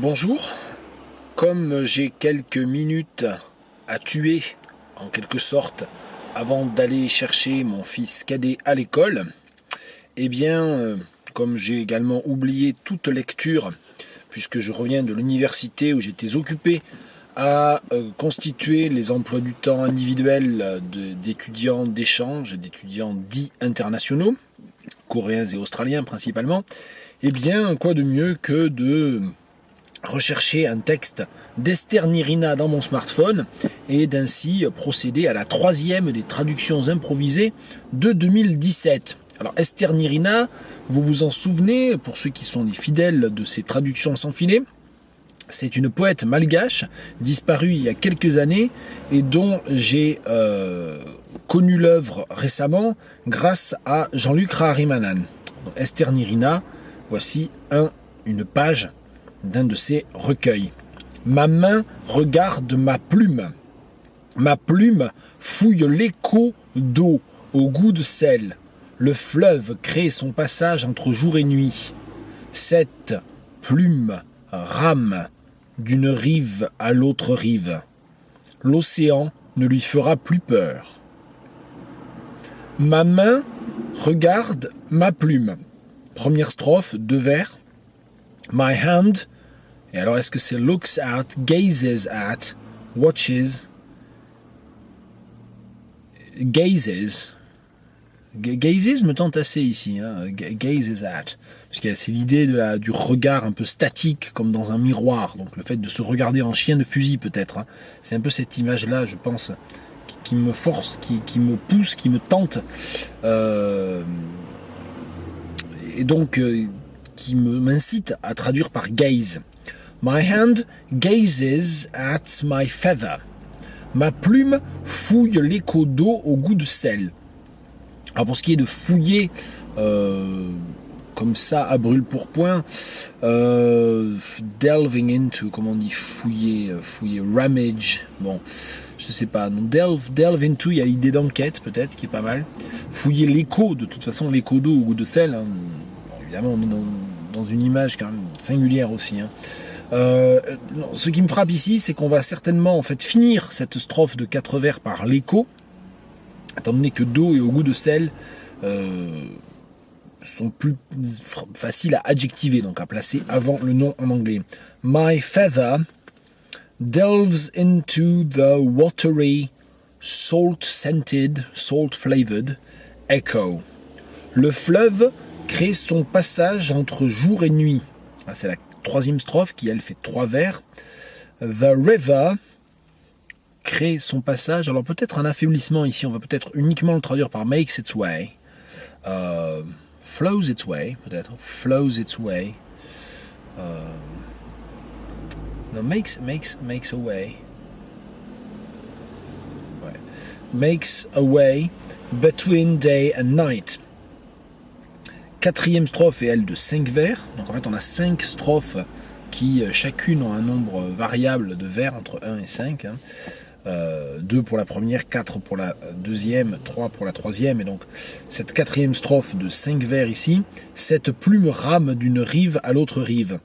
Bonjour, comme j'ai quelques minutes à tuer, en quelque sorte, avant d'aller chercher mon fils cadet à l'école, comme j'ai également oublié toute lecture, puisque je reviens de l'université où j'étais occupé à constituer les emplois du temps individuels d'étudiants d'échange, d'étudiants dits internationaux, coréens et australiens principalement, quoi de mieux que de rechercher un texte d'Esther Nirina dans mon smartphone et d'ainsi procéder à la troisième des traductions improvisées de 2017. Alors Esther Nirina, vous vous en souvenez, pour ceux qui sont des fidèles de ces traductions sans filet, c'est une poète malgache disparue il y a quelques années et dont j'ai connu l'œuvre récemment grâce à Jean-Luc Raharimanan. Donc, Esther Nirina, voici une page d'un de ses recueils. Ma main regarde ma plume. Ma plume fouille l'écho d'eau au goût de sel. Le fleuve crée son passage entre jour et nuit. Cette plume rame d'une rive à l'autre rive. L'océan ne lui fera plus peur. Ma main regarde ma plume. Première strophe, 2 vers. My hand, et alors est-ce que c'est looks at, gazes at, watches, gazes me tente assez ici, gazes at, parce que c'est l'idée du regard un peu statique comme dans un miroir, donc le fait de se regarder en chien de fusil peut-être, c'est un peu cette image-là je pense, qui me force, qui me pousse, qui me tente, et donc qui m'incite à traduire par gaze. My hand gazes at my feather. Ma plume fouille l'écho d'eau au goût de sel. Alors pour ce qui est de fouiller comme ça à brûle-pourpoint, delving into, comment on dit fouiller, rummage, bon, je sais pas, non, delve into, il y a l'idée d'enquête peut-être qui est pas mal. Fouiller l'écho, de toute façon l'écho d'eau au goût de sel, bon, évidemment on est dans une image quand même singulière aussi. Ce qui me frappe ici, c'est qu'on va certainement en fait finir cette strophe de 4 vers par l'écho, étant donné que d'eau et au goût de sel sont plus faciles à adjectiver, donc à placer avant le nom en anglais. My feather delves into the watery, salt-scented, salt-flavored echo. Le fleuve crée son passage entre jour et nuit. C'est la 3e strophe qui, elle, fait 3 vers. The river crée son passage. Alors peut-être un affaiblissement ici, on va peut-être uniquement le traduire par makes its way. Flows its way, peut-être. Flows its way. No, makes a way. Ouais. Makes a way between day and night. 4e strophe est elle de 5 vers. Donc en fait on a 5 strophes qui chacune ont un nombre variable de vers entre 1 et 5. 2 pour la première, 4 pour la deuxième, 3 pour la troisième. Et donc cette 4e strophe de 5 vers ici, cette plume rame d'une rive à l'autre rive.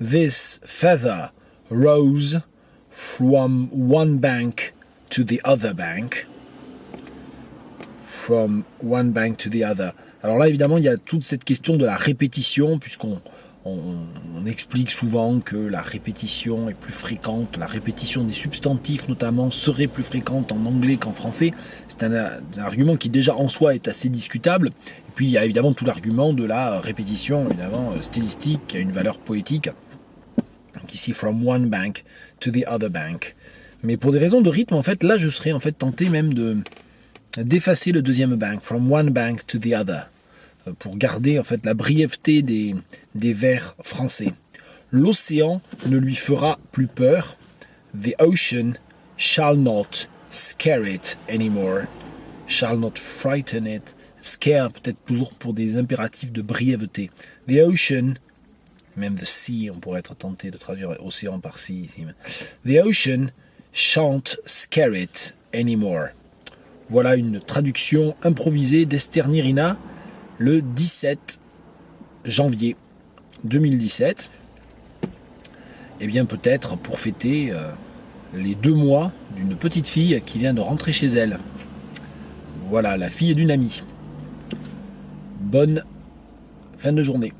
This feather rose from one bank to the other bank. From one bank to the other. Alors là, évidemment, il y a toute cette question de la répétition, puisqu'on explique souvent que la répétition est plus fréquente, la répétition des substantifs notamment serait plus fréquente en anglais qu'en français. C'est un argument qui déjà en soi est assez discutable. Et puis il y a évidemment tout l'argument de la répétition, évidemment stylistique, qui a une valeur poétique. Donc ici, from one bank to the other bank. Mais pour des raisons de rythme, en fait, là, je serais en fait tenté même d'effacer le 2e bank, from one bank to the other, pour garder en fait la brièveté des vers français. L'océan ne lui fera plus peur. The ocean shall not scare it anymore. Shall not frighten it. Scare peut-être toujours pour des impératifs de brièveté. The ocean, même the sea, on pourrait être tenté de traduire océan par sea ici. The ocean shan't scare it anymore. Voilà une traduction improvisée d'Esther Nirina le 17 janvier 2017. Eh bien peut-être pour fêter les 2 mois d'une petite fille qui vient de rentrer chez elle. Voilà, la fille d'une amie. Bonne fin de journée.